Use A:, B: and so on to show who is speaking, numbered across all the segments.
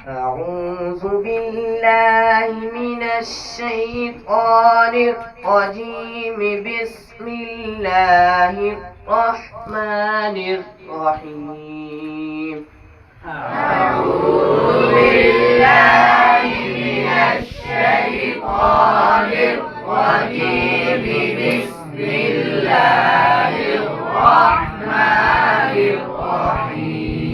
A: أعوذ بالله من الشيطان الرجيم. بسم الله الرحمن الرحيم.
B: أعوذ بالله من الشيطان الرجيم. بسم الله الرحمن الرحيم.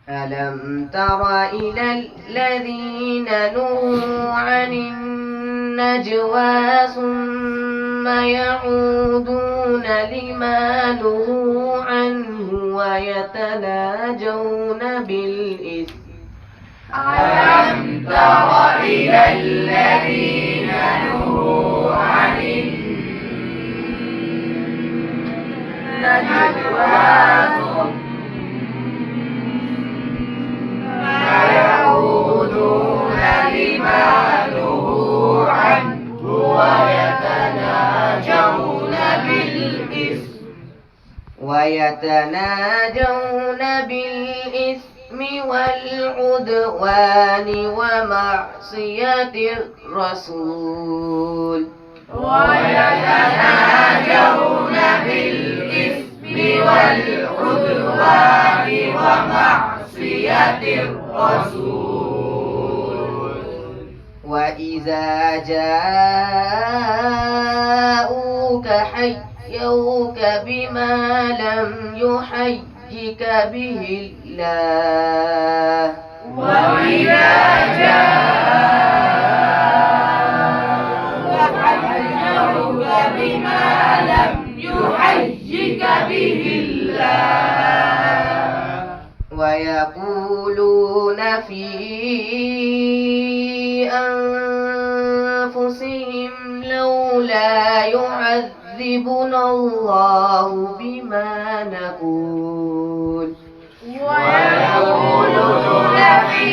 A: ألم تر إلى الذين نهوا عن النجوى ثم يعودون لما نهوا عنه ويتناجون بالإثم.
B: ألم تر إلى الذين نهوا عن النجوى ثم يعودون لما نهوا عنه
A: ويتناجون بالإثم والعدوان ومعصية الرسول.
B: ويتناجون بالإثم والعدوان ومعصية الرسول.
A: وإذا جاءوك حيوك بما لم يحيك به الله.
B: وإذا جاءوك حيوك بما لم يحيك به الله.
A: ويقولون في أنفسهم لولا يعذبنا الله بما نقول.
B: ويقولون في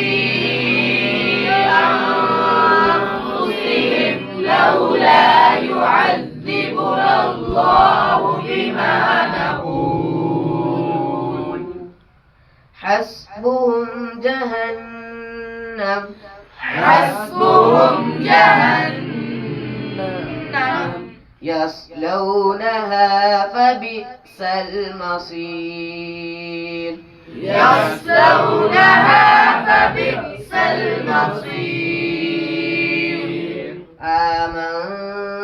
B: أنفسهم لولا يعذبنا الله بما نقول.
A: حسبهم جهنم يصلونها فبئس المصير.
B: فبئس المصير.
A: آمنت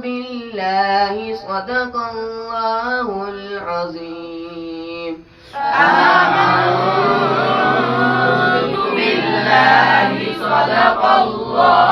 A: بالله صدق الله العظيم.
B: آمنت بالله صدق الله